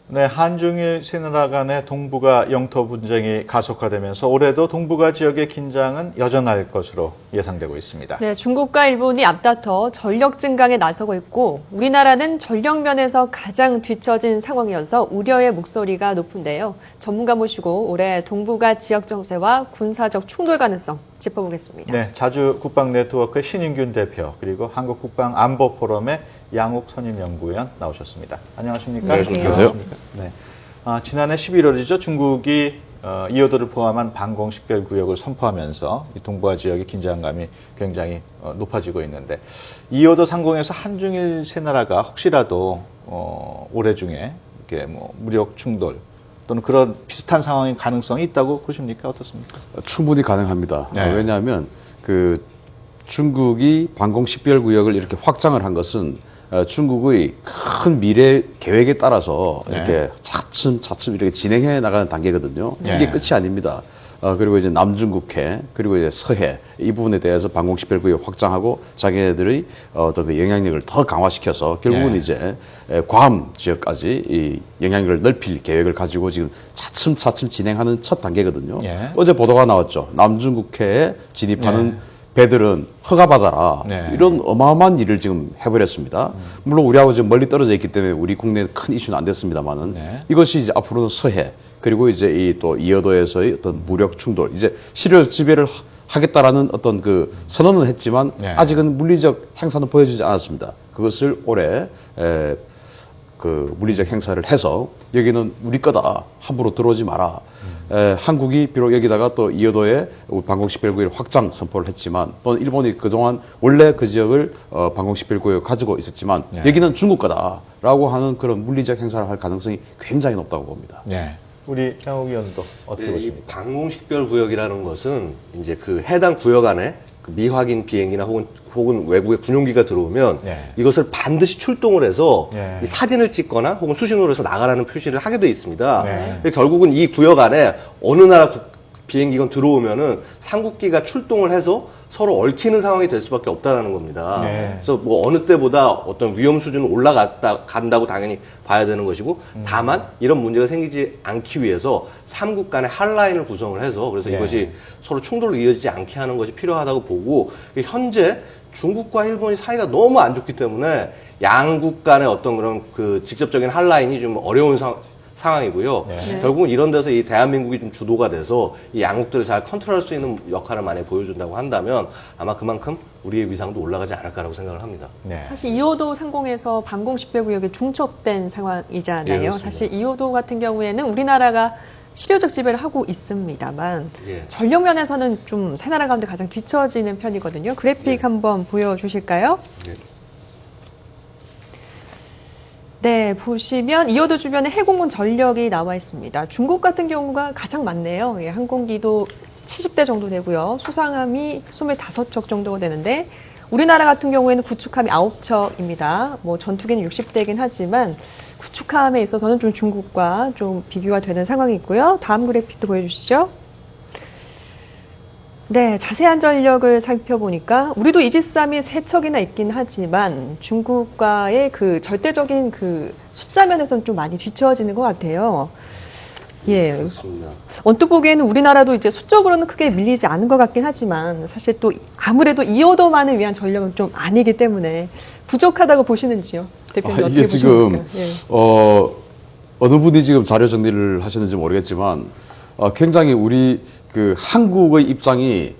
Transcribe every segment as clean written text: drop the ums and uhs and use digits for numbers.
네, 한중일 세나라 간의 동북아 영토 분쟁이 가속화되면서 올해도 동북아 지역의 긴장은 여전할 것으로 예상되고 있습니다. 네, 중국과 일본이 앞다퉈 전력 증강에 나서고 있고 우리나라는 전력 면에서 가장 뒤처진 상황이어서 우려의 목소리가 높은데요. 전문가 모시고 올해 동북아 지역 정세와 군사적 충돌 가능성 짚어보겠습니다. 네, 자주 국방네트워크의 신인균 대표 그리고 한국국방안보포럼의 양욱 선임연구위원 나오셨습니다. 안녕하십니까? 네, 안녕하세요. 네. 지난해 11월이죠. 중국이 이호도를 포함한 방공식별구역을 선포하면서 이 동북아 지역의 긴장감이 굉장히 높아지고 있는데 이호도 상공에서 한중일 세 나라가 혹시라도 올해 중에 이렇게 뭐 무력 충돌 또는 그런 비슷한 상황의 가능성이 있다고 보십니까? 어떻습니까? 충분히 가능합니다. 네. 왜냐하면 그 중국이 방공식별구역을 이렇게 확장을 한 것은 중국의 큰 미래 계획에 따라서 네. 이렇게 차츰 이렇게 진행해 나가는 단계거든요. 네. 이게 끝이 아닙니다. 그리고 이제 남중국해, 그리고 이제 서해, 이 부분에 대해서 방공식별구역 확장하고 자기네들의 어떤 그 영향력을 더 강화시켜서 결국은 네. 이제 괌 지역까지 이 영향력을 넓힐 계획을 가지고 지금 차츰 진행하는 첫 단계거든요. 네. 어제 보도가 나왔죠. 남중국해에 진입하는 네. 배들은 허가받아라. 네. 이런 어마어마한 일을 지금 해버렸습니다. 물론 우리하고 지금 멀리 떨어져 있기 때문에 우리 국내에 큰 이슈는 안 됐습니다만은 네. 이것이 이제 앞으로는 서해 그리고 이제 이 또 이어도에서의 어떤 무력 충돌 이제 실효 지배를 하겠다라는 어떤 그 선언은 했지만 네. 아직은 물리적 행사는 보여주지 않았습니다. 그것을 올해 그 물리적 행사를 해서 여기는 우리 거다. 함부로 들어오지 마라. 한국이 비록 여기다가 또 이어도에 방공식별구역 확장 선포를 했지만 또는 일본이 그동안 원래 그 지역을 방공식별구역 가지고 있었지만 네. 여기는 중국 거다라고 하는 그런 물리적 행사를 할 가능성이 굉장히 높다고 봅니다. 네. 우리 양욱 위원도 어떻게 네, 이 보십니까? 방공식별 구역이라는 것은 이제 그 해당 구역 안에 그 미확인 비행기나 혹은 외국의 군용기가 들어오면 네. 이것을 반드시 출동을 해서 네. 이 사진을 찍거나 혹은 수신호를 해서 나가라는 표시를 하게 돼 있습니다. 네. 근데 결국은 이 구역 안에 어느 나라 비행기가 들어오면은 삼국기가 출동을 해서 서로 얽히는 상황이 될 수밖에 없다라는 겁니다. 네. 그래서 뭐 어느 때보다 어떤 위험 수준은 간다고 당연히 봐야 되는 것이고, 다만 이런 문제가 생기지 않기 위해서 삼국 간의 핫라인을 구성을 해서 그래서 네. 이것이 서로 충돌로 이어지지 않게 하는 것이 필요하다고 보고, 현재 중국과 일본이 사이가 너무 안 좋기 때문에 양국 간의 어떤 그런 그 직접적인 핫라인이 좀 어려운 상황이고요. 네. 결국은 이런 데서 이 대한민국이 좀 주도가 돼서 이 양국들을 잘 컨트롤할 수 있는 역할을 만약에 보여준다고 한다면 아마 그만큼 우리의 위상도 올라가지 않을까라고 생각을 합니다. 네. 사실 이호도 상공에서 방공식별구역에 중첩된 상황이잖아요. 예, 그렇습니다. 사실 이호도 같은 경우에는 우리나라가 실효적 지배를 하고 있습니다만 예. 전력 면에서는 좀 세 나라 가운데 가장 뒤처지는 편이거든요. 그래픽 한번 보여주실까요? 예. 네, 보시면 이호도 주변에 해공군 전력이 나와 있습니다. 중국 같은 경우가 가장 많네요. 예, 항공기도 70대 정도 되고요. 수상함이 25척 정도가 되는데 우리나라 같은 경우에는 구축함이 9척입니다. 뭐 전투기는 60대긴 하지만 구축함에 있어서는 좀 중국과 좀 비교가 되는 상황이 있고요. 다음 그래픽도 보여주시죠. 네, 자세한 전력을 살펴보니까 우리도 이지스함이 3척이나 있긴 하지만 중국과의 그 절대적인 그 숫자 면에서는 좀 많이 뒤처지는 것 같아요. 예. 그렇습니다. 언뜻 보기에는 우리나라도 이제 수적으로는 크게 밀리지 않은 것 같긴 하지만 사실 또 아무래도 이호도만을 위한 전력은 좀 아니기 때문에 부족하다고 보시는지요? 대표님 어떻게 이게 지금 보십니까? 예. 어느 분이 지금 자료 정리를 하셨는지 모르겠지만 굉장히 우리 그 한국의 입장이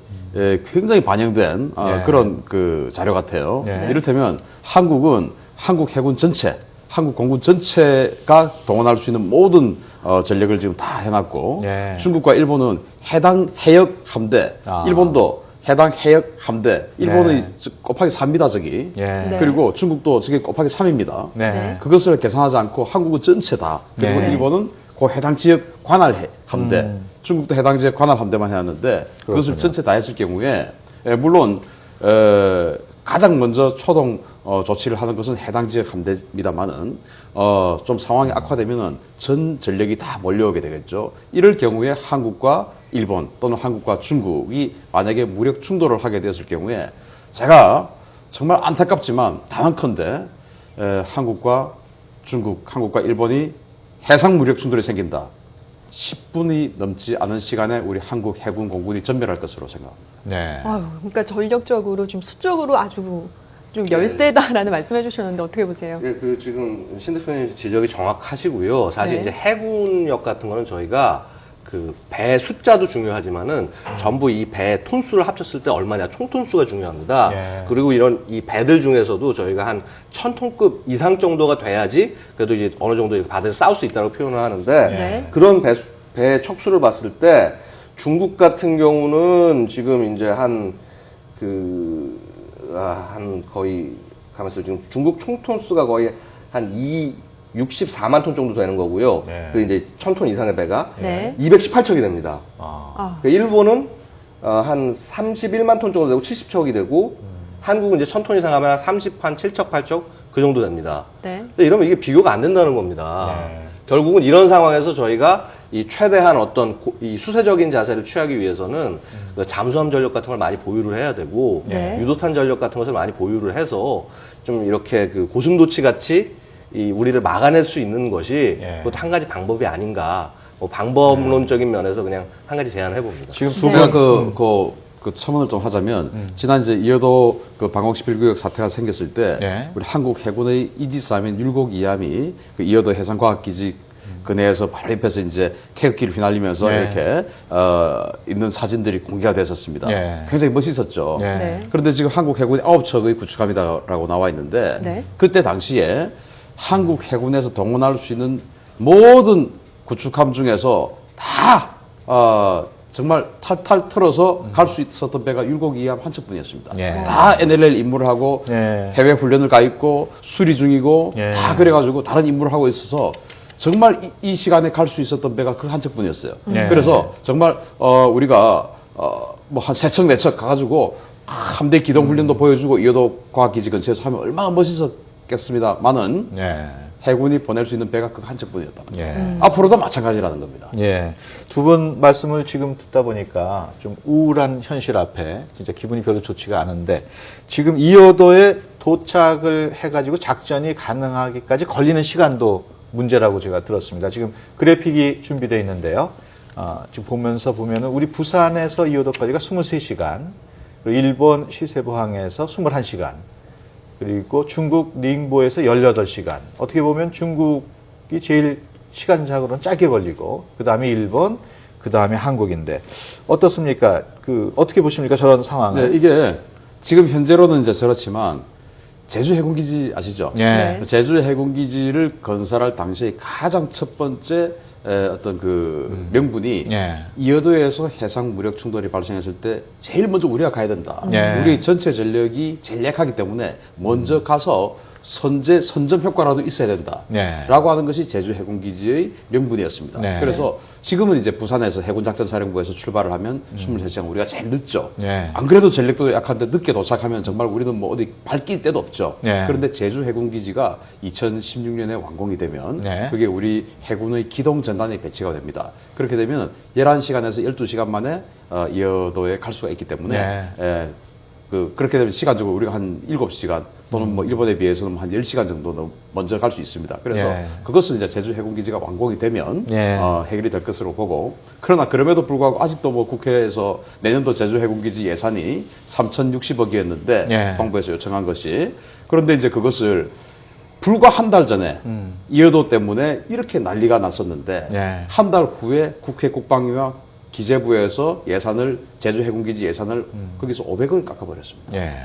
굉장히 반영된 네. 그런 그 자료 같아요. 네. 이를테면 한국은 한국 해군 전체, 한국 공군 전체가 동원할 수 있는 모든 전력을 지금 다 해놨고 네. 중국과 일본은 해당 해역 함대, 일본도 해당 해역 함대, 일본의 곱하기 3입니다, 저기. 예. 네. 그리고 중국도 저게 곱하기 3입니다. 네. 네. 그것을 계산하지 않고 한국은 전체 다, 그리고 네. 일본은 그 해당 지역 관할 함대, 중국도 해당 지역 관할 함대만 해놨는데 그것을 그렇군요. 전체 다 했을 경우에 물론 가장 먼저 초동 조치를 하는 것은 해당 지역 함대입니다만은 좀 상황이 악화되면은 전 전력이 다 몰려오게 되겠죠. 이럴 경우에 한국과 일본 또는 한국과 중국이 만약에 무력 충돌을 하게 되었을 경우에 제가 정말 안타깝지만 단언컨대 한국과 중국, 한국과 일본이 해상 무력 충돌이 생긴다. 10분이 넘지 않은 시간에 우리 한국 해군 공군이 전멸할 것으로 생각합니다. 네. 아유, 그러니까 전력적으로 좀 수적으로 아주 좀 열세다라는 말씀해 주셨는데 어떻게 보세요? 예, 그 지금 신 대표님 지적이 정확하시고요. 사실 네. 이제 해군력 같은 거는 저희가 그 배 숫자도 중요하지만은 전부 이 배 톤수를 합쳤을 때 얼마냐 총톤수가 중요합니다. 예. 그리고 이런 이 배들 중에서도 저희가 한 1000톤급 이상 정도가 돼야지 그래도 이제 어느 정도 바다에서 싸울 수 있다고 표현을 하는데 네. 그런 배 척수를 봤을 때 중국 같은 경우는 지금 이제 한 거의 가만있어 지금 중국 총톤수가 거의 한 64만 톤 정도 되는 거고요. 네. 그 이제 1000톤 이상의 배가 네. 218척이 됩니다. 아, 그 일본은 한 31만 톤 정도 되고 70척이 되고 한국은 이제 1000톤 이상 하면 한 7척, 8척 그 정도 됩니다. 네. 근데 이러면 이게 비교가 안 된다는 겁니다. 네. 결국은 이런 상황에서 저희가 이 최대한 어떤 이 수세적인 자세를 취하기 위해서는 그 잠수함 전력 같은 걸 많이 보유를 해야 되고 네. 유도탄 전력 같은 것을 많이 보유를 해서 좀 이렇게 그 고슴도치 같이 이 우리를 막아낼 수 있는 것이 예. 그것도 한 가지 방법이 아닌가. 뭐 방법론적인 면에서 그냥 한 가지 제안을 해봅니다. 지금 두 제가 분 그 첨언을 좀 하자면 지난 이제 이어도 그 방공 11구역 사태가 생겼을 때 네. 우리 한국 해군의 이지스함인 율곡 2함이 그 이어도 해상과학기지 근해에서 바로 옆에서 이제 태극기를 휘날리면서 네. 이렇게 있는 사진들이 공개가 됐었습니다. 네. 굉장히 멋있었죠. 네. 네. 그런데 지금 한국 해군이 9척의 구축함이다라고 나와 있는데 네. 그때 당시에 한국 해군에서 동원할 수 있는 모든 구축함 중에서 다 정말 탈탈 털어서 갈 수 있었던 배가 율곡 2함 한 척뿐이었습니다. 예. 다 NLL 임무를 하고 예. 해외 훈련을 가 있고 수리 중이고 예. 다 그래가지고 다른 임무를 하고 있어서 정말 이 시간에 갈 수 있었던 배가 그 한 척뿐이었어요. 예. 그래서 정말 우리가 뭐 한 3척 4척 가가지고 함대 기동 훈련도 보여주고 이어도 과학기지 근처에서 하면 얼마나 멋있었겠습니다만은 예. 해군이 보낼 수 있는 배가 그 한 척뿐이었다. 예. 앞으로도 마찬가지라는 겁니다. 예. 두 분 말씀을 지금 듣다 보니까 좀 우울한 현실 앞에 진짜 기분이 별로 좋지가 않은데 지금 이어도에 도착을 해가지고 작전이 가능하기까지 걸리는 시간도 문제라고 제가 들었습니다. 지금 그래픽이 준비되어 있는데요. 지금 보면서 보면은 우리 부산에서 이어도까지가 23시간, 그리고 일본 시세부항에서 21시간, 그리고 중국 닝보에서 18시간. 어떻게 보면 중국이 제일 시간상으로는 짧게 걸리고, 그 다음에 일본, 그 다음에 한국인데, 어떻습니까? 어떻게 보십니까? 저런 상황을? 네, 이게 지금 현재로는 이제 저렇지만 제주 해군기지 아시죠? 예. 네. 제주 해군기지를 건설할 당시에 가장 첫 번째 어떤 그 명분이 예. 이어도에서 해상 무력 충돌이 발생했을 때 제일 먼저 우리가 가야 된다. 예. 우리 전체 전력이 제일 약하기 때문에 먼저 가서 선점 효과라도 있어야 된다. 네. 라고 하는 것이 제주 해군기지의 명분이었습니다. 네. 그래서 지금은 이제 부산에서 해군작전사령부에서 출발을 하면 23시간 우리가 제일 늦죠. 네. 안 그래도 전력도 약한데 늦게 도착하면 정말 우리는 뭐 어디 발길 데도 없죠. 네. 그런데 제주 해군기지가 2016년에 완공이 되면 네. 그게 우리 해군의 기동 전단이 배치가 됩니다. 그렇게 되면 11시간에서 12시간 만에 이어도에 갈 수가 있기 때문에 네. 그렇게 되면 시간적으로 우리가 한 7시간 또는 뭐 일본에 비해서는 한 10시간 정도 먼저 갈 수 있습니다. 그래서 예. 그것은 이제 제주 해군기지가 완공이 되면 예. 해결이 될 것으로 보고, 그러나 그럼에도 불구하고 아직도 뭐 국회에서 내년도 제주 해군기지 예산이 3,060억이었는데 예. 정부에서 요청한 것이, 그런데 이제 그것을 불과 한 달 전에 이어도 때문에 이렇게 난리가 났었는데 예. 한 달 후에 국회 국방위와 기재부에서 예산을 제주 해군기지 예산을 거기서 500억을 깎아버렸습니다. 예.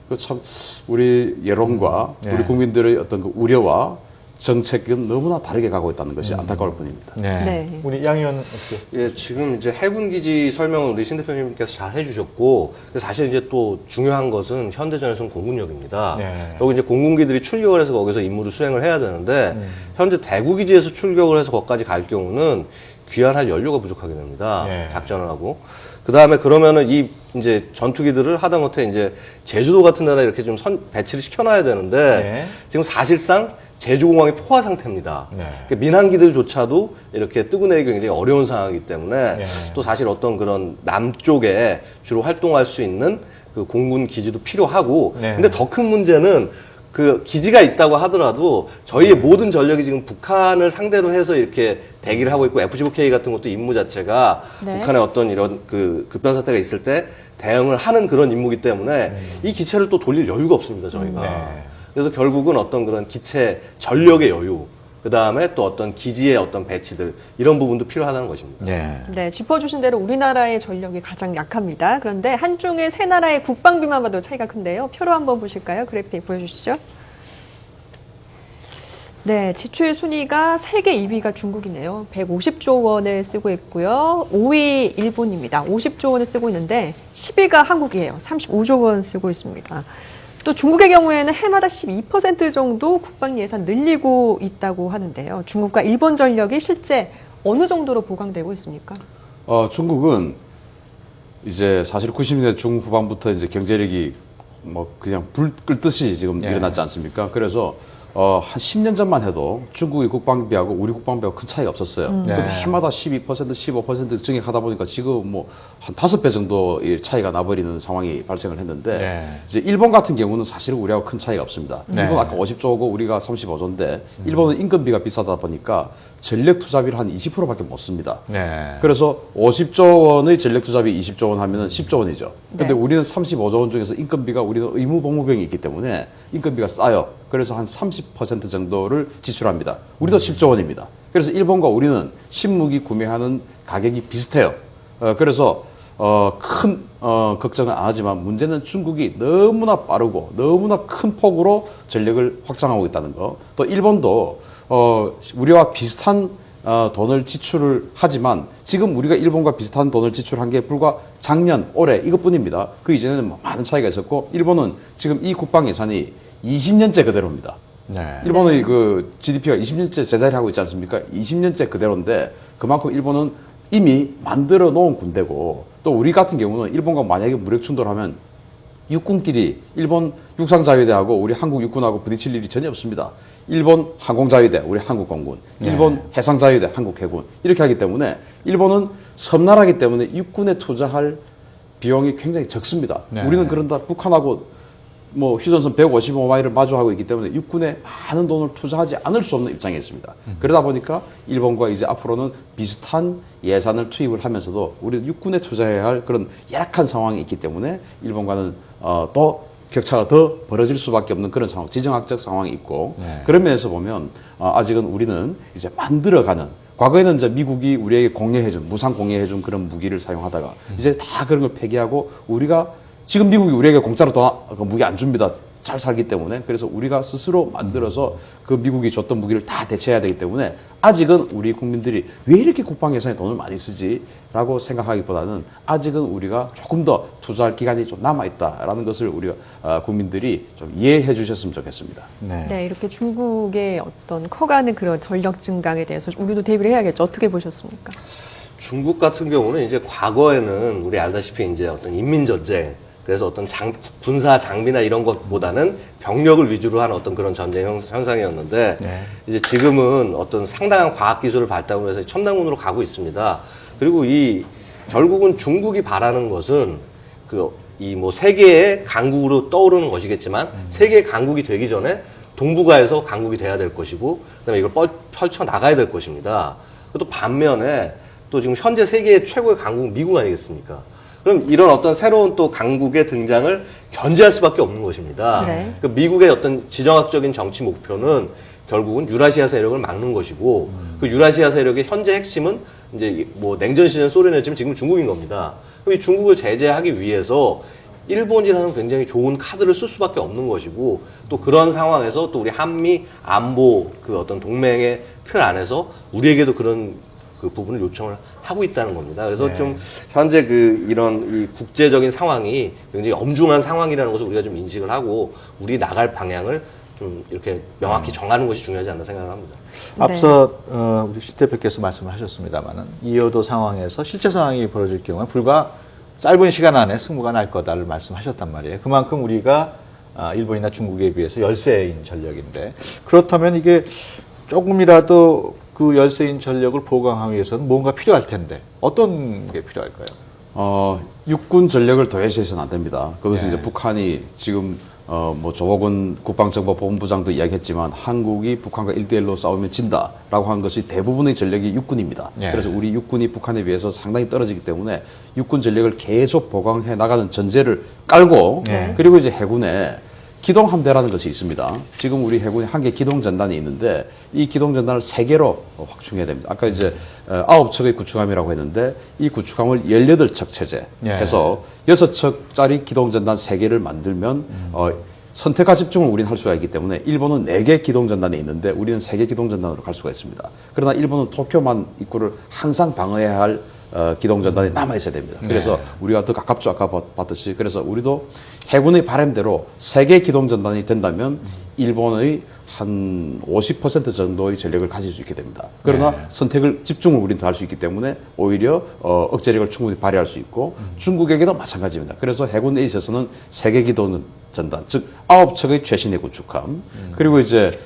그 참 우리 여론과 예. 우리 국민들의 어떤 그 우려와 정책은 너무나 다르게 가고 있다는 것이 안타까울 뿐입니다. 네. 네. 우리 양 의원 어떻게? 예, 지금 이제 해군기지 설명을 우리 신 대표님께서 잘 해주셨고, 사실 이제 또 중요한 것은 현대전에서는 공군력입니다. 네. 그리고 이제 공군기들이 출격을 해서 거기서 임무를 수행을 해야 되는데, 현재 대구기지에서 출격을 해서 거기까지 갈 경우는 귀환할 연료가 부족하게 됩니다. 네. 작전을 하고. 그 다음에 그러면은 이 이제 전투기들을 하다못해 이제 제주도 같은 데다 이렇게 좀 배치를 시켜놔야 되는데, 네. 지금 사실상 제주공항이 포화 상태입니다. 네. 그러니까 민항기들조차도 이렇게 뜨고 내리기 굉장히 어려운 상황이기 때문에 네. 또 사실 어떤 그런 남쪽에 주로 활동할 수 있는 그 공군 기지도 필요하고 네. 근데 더 큰 문제는 그 기지가 있다고 하더라도 저희의 모든 전력이 지금 북한을 상대로 해서 이렇게 대기를 하고 있고 F-15K 같은 것도 임무 자체가 네. 북한의 어떤 이런 그 급변 사태가 있을 때 대응을 하는 그런 임무이기 때문에 이 기체를 또 돌릴 여유가 없습니다, 저희가. 네. 그래서 결국은 어떤 그런 기체 전력의 여유, 그 다음에 또 어떤 기지의 어떤 배치들 이런 부분도 필요하다는 것입니다. 네. 네, 짚어주신 대로 우리나라의 전력이 가장 약합니다. 그런데 한중의 세 나라의 국방비만 봐도 차이가 큰데요. 표로 한번 보실까요? 그래픽 보여주시죠. 네, 지출 순위가 세계 2위가 중국이네요. 150조 원을 쓰고 있고요. 5위 일본입니다. 50조 원을 쓰고 있는데 10위가 한국이에요. 35조 원 쓰고 있습니다. 또 중국의 경우에는 해마다 12% 정도 국방 예산 늘리고 있다고 하는데요. 중국과 일본 전력이 실제 어느 정도로 보강되고 있습니까? 중국은 이제 사실 90년대 중후반부터 이제 경제력이 뭐 그냥 불 끌듯이 지금 네. 일어났지 않습니까? 그래서 한 10년 전만 해도 중국의 국방비하고 우리 국방비하고 큰 차이가 없었어요. 근데 네. 해마다 12%, 15% 증액하다 보니까 지금 뭐 한 5배 정도의 차이가 나버리는 상황이 발생을 했는데 네. 이제 일본 같은 경우는 사실은 우리하고 큰 차이가 없습니다. 네. 일본 아까 50조고 우리가 35조인데 일본은 인건비가 비싸다 보니까 전력 투자비를 한 20%밖에 못 씁니다. 네. 그래서 50조 원의 전력 투자비 20조 원 하면은 10조 원이죠. 근데 네. 우리는 35조 원 중에서 인건비가 우리는 의무 복무병이 있기 때문에 인건비가 싸요. 그래서 한 30% 정도를 지출합니다. 우리도 10조 원입니다. 그래서 일본과 우리는 신무기 구매하는 가격이 비슷해요. 그래서 큰 걱정은 안 하지만 문제는 중국이 너무나 빠르고 너무나 큰 폭으로 전력을 확장하고 있다는 거. 또 일본도 우리와 비슷한 돈을 지출을 하지만 지금 우리가 일본과 비슷한 돈을 지출한 게 불과 작년, 올해 이것뿐입니다. 그 이전에는 많은 차이가 있었고 일본은 지금 이 국방 예산이 20년째 그대로입니다. 네. 일본의 그 GDP가 20년째 제자리하고 있지 않습니까? 20년째 그대로인데 그만큼 일본은 이미 만들어 놓은 군대고 또 우리 같은 경우는 일본과 만약에 무력 충돌하면 육군끼리 일본 육상자위대하고 우리 한국 육군하고 부딪힐 일이 전혀 없습니다. 일본 항공자위대, 우리 한국공군, 일본 해상자위대, 한국해군 이렇게 하기 때문에 일본은 섬나라이기 때문에 육군에 투자할 비용이 굉장히 적습니다. 네. 우리는 그런다 북한하고 뭐 휴전선 155마일을 마주하고 있기 때문에 육군에 많은 돈을 투자하지 않을 수 없는 입장에 있습니다. 그러다 보니까 일본과 이제 앞으로는 비슷한 예산을 투입을 하면서도 우리는 육군에 투자해야 할 그런 열악한 상황이 있기 때문에 일본과는 더 격차가 더 벌어질 수밖에 없는 그런 상황, 지정학적 상황이 있고 네. 그런 면에서 보면 아직은 우리는 이제 만들어가는 과거에는 이제 미국이 우리에게 공여해준 무상 공여해준 그런 무기를 사용하다가 이제 다 그런 걸 폐기하고 우리가 지금 미국이 우리에게 공짜로 무기 안 줍니다. 잘 살기 때문에. 그래서 우리가 스스로 만들어서 그 미국이 줬던 무기를 다 대체해야 되기 때문에 아직은 우리 국민들이 왜 이렇게 국방 예산에 돈을 많이 쓰지라고 생각하기보다는 아직은 우리가 조금 더 투자할 기간이 좀 남아있다라는 것을 우리가 국민들이 좀 이해해 주셨으면 좋겠습니다. 네. 네, 이렇게 중국의 어떤 커가는 그런 전력 증강에 대해서 우리도 대비를 해야겠죠. 어떻게 보셨습니까? 중국 같은 경우는 이제 과거에는 우리 알다시피 이제 어떤 인민전쟁, 그래서 어떤 군사 장비나 이런 것보다는 병력을 위주로 하는 어떤 그런 전쟁 현상이었는데 네. 이제 지금은 어떤 상당한 과학 기술을 발달을 해서 첨단군으로 가고 있습니다. 그리고 결국은 중국이 바라는 것은 이 뭐 세계의 강국으로 떠오르는 것이겠지만 세계의 강국이 되기 전에 동북아에서 강국이 돼야 될 것이고 그다음에 이걸 펼쳐 나가야 될 것입니다. 또 반면에 또 지금 현재 세계의 최고의 강국은 미국 아니겠습니까? 그럼 이런 어떤 새로운 또 강국의 등장을 견제할 수밖에 없는 것입니다. 네. 그 미국의 어떤 지정학적인 정치 목표는 결국은 유라시아 세력을 막는 것이고 그 유라시아 세력의 현재 핵심은 이제 뭐 냉전 시절 소련이었지만 지금 중국인 겁니다. 그럼 이 중국을 제재하기 위해서 일본이라는 굉장히 좋은 카드를 쓸 수밖에 없는 것이고 또 그런 상황에서 또 우리 한미 안보 그 어떤 동맹의 틀 안에서 우리에게도 그런 그 부분을 요청을 하고 있다는 겁니다. 그래서 네. 좀 현재 이런 이 국제적인 상황이 굉장히 엄중한 상황이라는 것을 우리가 좀 인식을 하고 우리 나갈 방향을 좀 이렇게 명확히 정하는 것이 중요하지 않나 생각을 합니다. 앞서 우리 시 대표께서 말씀을 하셨습니다만은 이어도 상황에서 실제 상황이 벌어질 경우에 불과 짧은 시간 안에 승부가 날 거다를 말씀하셨단 말이에요. 그만큼 우리가 일본이나 중국에 비해서 열세인 전력인데 그렇다면 이게 조금이라도 그 열세인 전력을 보강하기 위해서는 뭔가 필요할 텐데 어떤 게 필요할까요? 육군 전력을 더해서 해서는 안 됩니다. 그것은 네. 이제 북한이 지금 뭐 조복은 국방정보본부장도 이야기했지만 한국이 북한과 1대1로 싸우면 진다라고 하는 것이 대부분의 전력이 육군입니다. 예. 그래서 우리 육군이 북한에 비해서 상당히 떨어지기 때문에 육군 전력을 계속 보강해 나가는 전제를 깔고 예. 그리고 이제 해군에 기동함대라는 것이 있습니다. 지금 우리 해군에 한 개 기동전단이 있는데 이 기동전단을 3개로 확충해야 됩니다. 아까 이제 9척의 구축함이라고 했는데 이 구축함을 18척 체제 예. 해서 6척짜리 기동전단 3개를 만들면 선택과 집중을 우리는 할 수가 있기 때문에 일본은 4개 기동전단이 있는데 우리는 3개 기동전단으로 갈 수가 있습니다. 그러나 일본은 도쿄만 입구를 항상 방어해야 할 기동전단이 남아있어야 됩니다. 그래서 우리가 더 가깝죠. 아까 봤듯이. 그래서 우리도 해군의 바람대로 3개 기동전단이 된다면 일본의 한 50% 정도의 전력을 가질 수 있게 됩니다. 그러나 선택을 집중을 우리는 더 할 수 있기 때문에 오히려 억제력을 충분히 발휘할 수 있고 중국에게도 마찬가지입니다. 그래서 해군에 있어서는 3개 기동전단, 즉 9척의 최신의 구축함 그리고 이제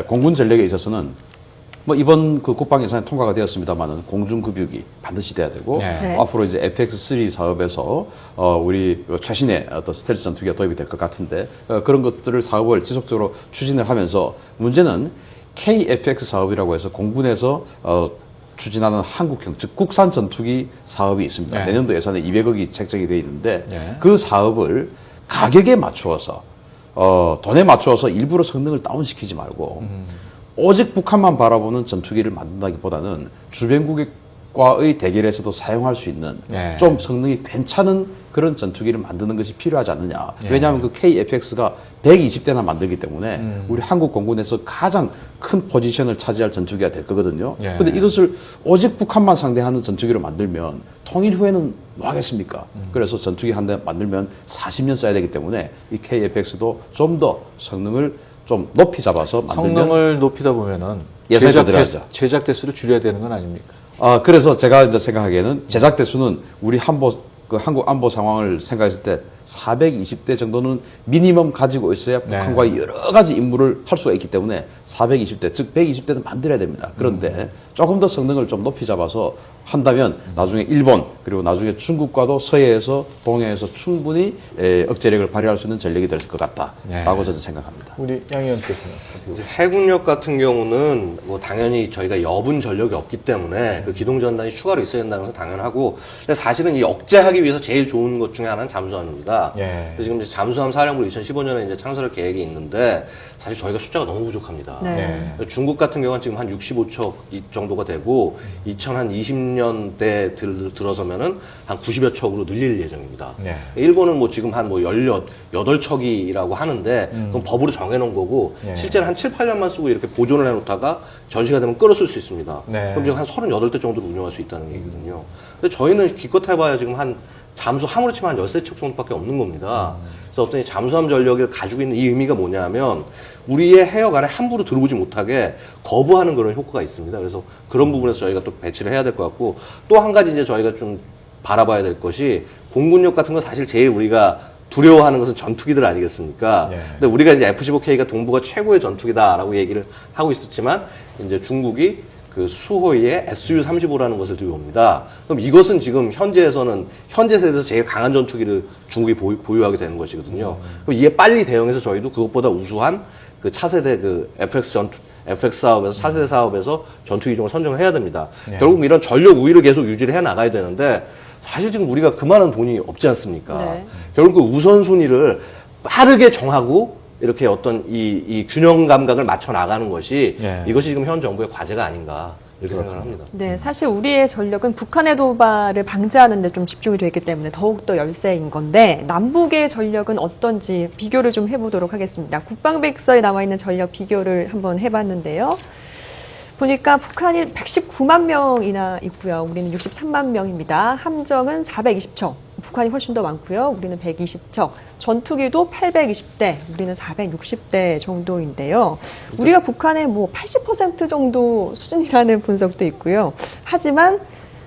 공군 전력에 있어서는 뭐 이번 그 국방 예산이 통과가 되었습니다만은 공중급유기 반드시 돼야 되고 네. 앞으로 이제 FX3 사업에서 우리 최신의 어떤 스텔스 전투기가 도입이 될 것 같은데 그런 것들을 사업을 지속적으로 추진을 하면서 문제는 KFX 사업이라고 해서 공군에서 추진하는 한국형 즉 국산 전투기 사업이 있습니다. 네. 내년도 예산에 200억이 책정이 되어 있는데 네. 그 사업을 가격에 맞추어서 돈에 맞추어서 일부러 성능을 다운시키지 말고 오직 북한만 바라보는 전투기를 만든다기보다는 주변국과의 대결에서도 사용할 수 있는 네. 좀 성능이 괜찮은 그런 전투기를 만드는 것이 필요하지 않느냐. 네. 왜냐하면 그 KFX가 120대나 만들기 때문에 우리 한국 공군에서 가장 큰 포지션을 차지할 전투기가 될 거거든요. 네. 근데 이것을 오직 북한만 상대하는 전투기로 만들면 통일 후에는 뭐 하겠습니까? 그래서 전투기 한 대 만들면 40년 써야 되기 때문에 이 KFX도 좀 더 성능을 좀 높이 잡아서 만들면 성능을 높이다 보면은 예산이 더 들어가죠. 제작 대수를 줄여야 되는 건 아닙니까? 그래서 제가 이제 생각하기에는 제작 대수는 우리 한국 안보 상황을 생각했을 때 420대 정도는 미니멈 가지고 있어야 북한과의 여러 가지 임무를 할 수가 있기 때문에 420대, 즉 120대는 만들어야 됩니다. 그런데 조금 더 성능을 좀 높이 잡아서 한다면 나중에 일본 그리고 나중에 중국과도 서해에서 동해에서 충분히 억제력을 발휘할 수 있는 전력이 될 것 같다라고 저는 생각합니다. 우리 양 의원께서는 어떻게 이제 해군력 같은 경우는 뭐 당연히 저희가 여분 전력이 없기 때문에 그 기동전단이 추가로 있어야 된다는 것은 당연하고 근데 사실은 이 억제하기 위해서 제일 좋은 것 중에 하나는 잠수함입니다. 예. 그래서 지금 이제 잠수함 사령부를 2015년에 이제 창설할 계획이 있는데 사실 저희가 숫자가 너무 부족합니다. 네. 중국 같은 경우는 지금 한 65척 이 정도가 되고 2020년대 들어서면은 한 90여 척으로 늘릴 예정입니다. 네. 일본은 뭐 지금 한 뭐 18척이라고 하는데 그건 법으로 정해놓은 거고 네. 실제로 한 7, 8년만 쓰고 이렇게 보존을 해놓다가 전시가 되면 끌어쓸 수 있습니다. 네. 그럼 지금 한 38대 정도로 운영할 수 있다는 얘기거든요. 근데 저희는 기껏 해봐야 지금 한 잠수함으로 치면 한 13척 정도밖에 없는 겁니다. 그래서 어떤 이 잠수함 전력을 가지고 있는 이 의미가 뭐냐면 우리의 해역 안에 함부로 들어오지 못하게 거부하는 그런 효과가 있습니다. 그래서 그런 부분에서 저희가 또 배치를 해야 될 것 같고 또 한 가지 이제 저희가 좀 바라봐야 될 것이 공군력 같은 건 사실 제일 우리가 두려워하는 것은 전투기들 아니겠습니까? 네. 근데 우리가 이제 F-15K가 동부가 최고의 전투기다라고 얘기를 하고 있었지만 이제 중국이 그 수호이의 SU-35라는 것을 들고 옵니다. 그럼 이것은 지금 현재 세대에서 제일 강한 전투기를 중국이 보유하게 되는 것이거든요. 그럼 이에 빨리 대응해서 저희도 그것보다 우수한 그 차세대 그 FX 사업에서 차세대 사업에서 전투기종을 선정을 해야 됩니다. 네. 결국 이런 전력 우위를 계속 유지를 해 나가야 되는데 사실 지금 우리가 그만한 돈이 없지 않습니까? 네. 결국 그 우선순위를 빠르게 정하고 이렇게 어떤 이 균형 감각을 맞춰 나가는 것이 네. 이것이 지금 현 정부의 과제가 아닌가 이렇게 생각을 합니다. 네, 사실 우리의 전력은 북한의 도발을 방지하는 데 좀 집중이 되어 있기 때문에 더욱더 열세인 건데 남북의 전력은 어떤지 비교를 좀 해보도록 하겠습니다. 국방백서에 나와 있는 전력 비교를 한번 해봤는데요. 보니까 북한이 119만 명이나 있고요. 우리는 63만 명입니다. 함정은 420척. 북한이 훨씬 더 많고요. 우리는 120척. 전투기도 820대, 우리는 460대 정도인데요. 우리가 북한의 뭐 80% 정도 수준이라는 분석도 있고요. 하지만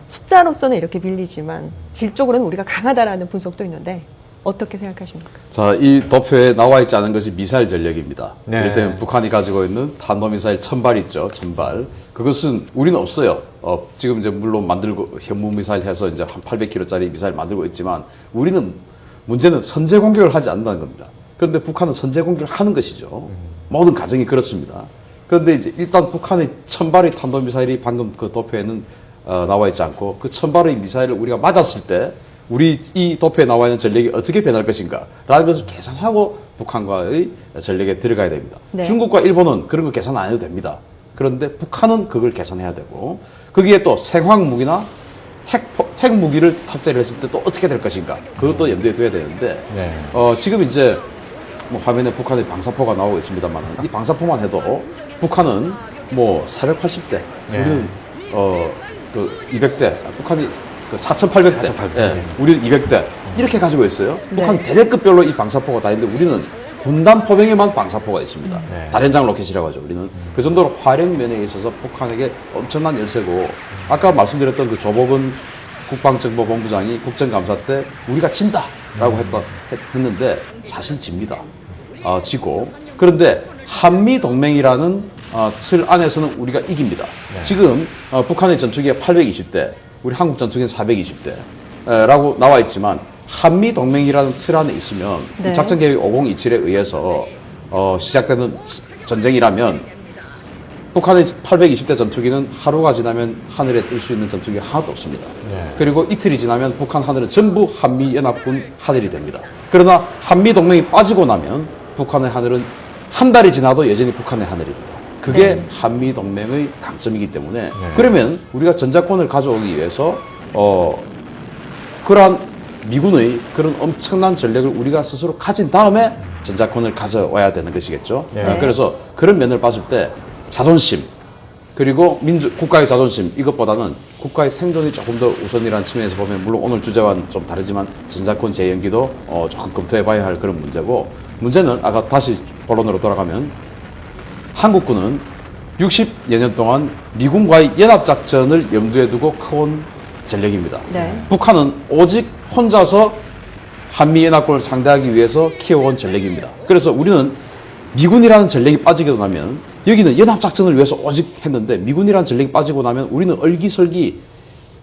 숫자로서는 이렇게 밀리지만 질적으로는 우리가 강하다라는 분석도 있는데 어떻게 생각하십니까? 자, 이 도표에 나와 있지 않은 것이 미사일 전력입니다. 네. 일단 북한이 가지고 있는 탄도미사일 1000발 있죠. 1000발. 그것은 우리는 없어요. 지금 이제 물론 만들고 현무 미사일 해서 이제 한 800km짜리 미사일 만들고 있지만 우리는 문제는 선제 공격을 하지 않는다는 겁니다. 그런데 북한은 선제 공격을 하는 것이죠. 모든 가정이 그렇습니다. 그런데 이제 일단 북한의 1000발의 탄도미사일이 방금 그 도표에는 나와 있지 않고 그 1000발의 미사일을 우리가 맞았을 때 우리 이 도표에 나와 있는 전력이 어떻게 변할 것인가 라는 것을 계산하고 북한과의 전력에 들어가야 됩니다. 네. 중국과 일본은 그런 거 계산 안 해도 됩니다. 그런데 북한은 그걸 계산해야 되고 거기에 또 생화학 무기나 핵 무기를 탑재를 했을 때 또 어떻게 될 것인가 그것도 염두에 둬야 되는데 네. 지금 이제 뭐 화면에 북한의 방사포가 나오고 있습니다만 이 방사포만 해도 북한은 뭐 480대 네. 우리는 그 200대 북한이 그 4,800대 예, 우리는 200대 이렇게 가지고 있어요. 네. 북한 대대급별로 이 방사포가 다 있는데 우리는 군단 포병에만 방사포가 있습니다. 네. 다련장 로켓이라고 하죠. 우리는 그 정도로 화력 면에 있어서 북한에게 엄청난 열세고 아까 말씀드렸던 그 조복은 국방정보본부장이 국정감사 때 우리가 진다라고 했는데 사실 집니다. 지고 그런데 한미 동맹이라는 틀 안에서는 우리가 이깁니다. 지금 북한의 전투기가 820대, 우리 한국 전투기는 420대라고 나와 있지만 한미 동맹이라는 틀 안에 있으면 네. 작전계획 5027에 의해서 시작되는 전쟁이라면 북한의 820대 전투기는 하루가 지나면 하늘에 뜰 수 있는 전투기가 하나도 없습니다. 네. 그리고 이틀이 지나면 북한 하늘은 전부 한미연합군 하늘이 됩니다. 그러나 한미동맹이 빠지고 나면 북한의 하늘은 한 달이 지나도 여전히 북한의 하늘입니다. 그게 네. 한미동맹의 강점이기 때문에 그러면 우리가 전자권을 가져오기 위해서 그러한 미군의 그런 엄청난 전력을 우리가 스스로 가진 다음에 전자권을 가져와야 되는 것이겠죠. 네. 그래서 그런 면을 봤을 때 자존심 그리고 국가의 자존심 이것보다는 국가의 생존이 조금 더 우선이라는 측면에서 보면 물론 오늘 주제와는 좀 다르지만 전자권 재연기도 조금 검토해봐야 할 그런 문제고 문제는 아까 다시 본론으로 돌아가면 한국군은 60여 년 동안 미군과의 연합작전을 염두에 두고 커온 전력입니다. 네. 북한은 오직 혼자서 한미연합군을 상대하기 위해서 키워온 전력입니다. 그래서 우리는 미군이라는 전력이 빠지고 나면 여기는 연합작전을 위해서 오직 했는데 미군이라는 전력이 빠지고 나면 우리는 얼기설기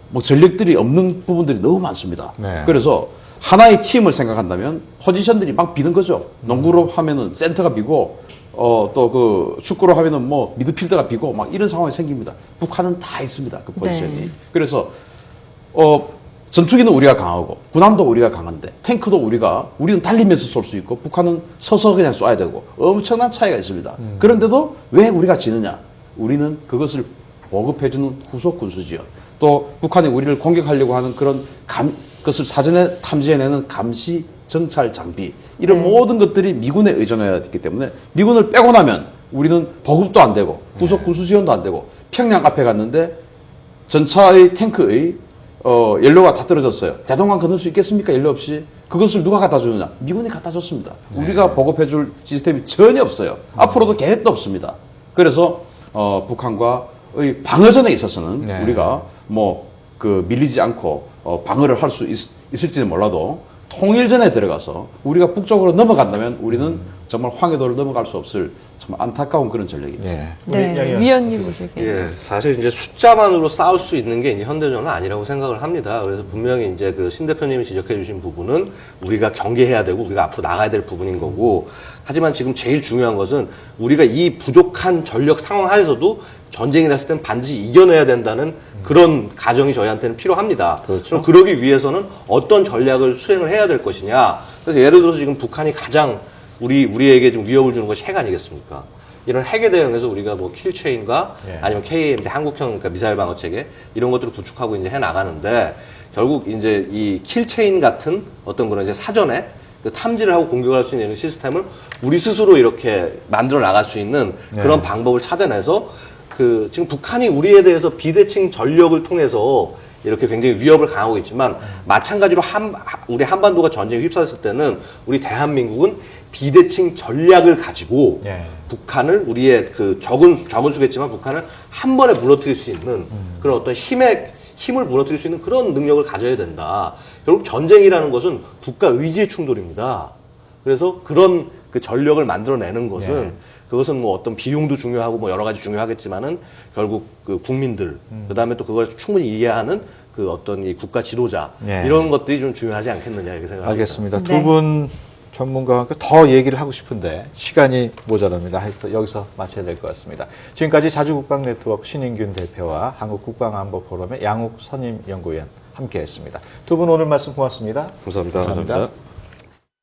뭐 전력들이 없는 부분들이 너무 많습니다. 네. 그래서 하나의 팀을 생각한다면 포지션들이 막 비는 거죠. 농구로 하면은 센터가 비고 또 그 축구로 하면은 뭐 미드필더가 비고 막 이런 상황이 생깁니다. 북한은 다 있습니다. 그 포지션이. 네. 그래서 전투기는 우리가 강하고 군함도 우리가 강한데 탱크도 우리는 달리면서 쏠 수 있고 북한은 서서 그냥 쏴야 되고 엄청난 차이가 있습니다. 그런데도 왜 우리가 지느냐? 우리는 그것을 보급해주는 후속 군수지원 또 북한이 우리를 공격하려고 하는 그런 그것을 사전에 탐지해내는 감시 정찰 장비 이런 모든 것들이 미군에 의존해야 되기 때문에 미군을 빼고 나면 우리는 보급도 안 되고 후속 군수 지원도 안 되고 평양 앞에 갔는데 전차의 탱크의 연료가 다 떨어졌어요. 대동강 건널 수 있겠습니까? 연료 없이. 그것을 누가 갖다 주느냐? 미군이 갖다 줬습니다. 우리가 보급해줄 시스템이 전혀 없어요. 앞으로도 계획도 없습니다. 그래서 북한과의 방어전에 있어서는 네. 우리가 뭐 밀리지 않고 방어를 할 수 있을지는 몰라도 통일전에 들어가서 우리가 북쪽으로 넘어간다면 우리는 정말 황해도를 넘어갈 수 없을 정말 안타까운 그런 전력입니다. 예. 네, 위원님 보시기에. 예, 사실 이제 숫자만으로 싸울 수 있는 게 이제 현대전은 아니라고 생각을 합니다. 그래서 분명히 이제 그 신 대표님이 지적해 주신 부분은 우리가 경계해야 되고 우리가 앞으로 나가야 될 부분인 거고 하지만 지금 제일 중요한 것은 우리가 이 부족한 전력 상황 하에서도 전쟁이 났을 때는 반드시 이겨내야 된다는 그런 가정이 저희한테는 필요합니다. 그렇죠. 그럼 그러기 위해서는 어떤 전략을 수행을 해야 될 것이냐. 그래서 예를 들어서 지금 북한이 가장 우리에게 좀 위협을 주는 것이 핵 아니겠습니까? 이런 핵에 대응해서 우리가 뭐 킬체인과 예. 아니면 KAMD 한국형 그러니까 미사일 방어 체계 이런 것들을 구축하고 이제 해 나가는데 결국 이제 이 킬체인 같은 어떤 그런 이제 사전에 그 탐지를 하고 공격을 할 수 있는 이런 시스템을 우리 스스로 이렇게 만들어 나갈 수 있는 그런 방법을 찾아내서 그 지금 북한이 우리에 대해서 비대칭 전력을 통해서 이렇게 굉장히 위협을 강하고 있지만 마찬가지로 우리 한반도가 전쟁에 휩싸였을 때는 우리 대한민국은 비대칭 전략을 가지고 예. 북한을 우리의 그 적은 수겠지만 북한을 한 번에 무너뜨릴 수 있는 그런 어떤 힘을 무너뜨릴 수 있는 그런 능력을 가져야 된다. 결국 전쟁이라는 것은 국가 의지의 충돌입니다. 그래서 그런 그 전력을 만들어내는 것은 그것은 뭐 어떤 비용도 중요하고 뭐 여러 가지 중요하겠지만은 결국 그 국민들 그다음에 또 그걸 충분히 이해하는 그 어떤 이 국가 지도자 예. 이런 것들이 좀 중요하지 않겠느냐 이렇게 생각합니다. 알겠습니다. 네. 두 분 전문가와 함께 더 얘기를 하고 싶은데 시간이 모자랍니다. 해서 여기서 마쳐야 될 것 같습니다. 지금까지 자주국방네트워크 신인균 대표와 한국국방안보포럼의 양욱 선임연구위원 함께했습니다. 두 분 오늘 말씀 고맙습니다. 감사합니다. 감사합니다.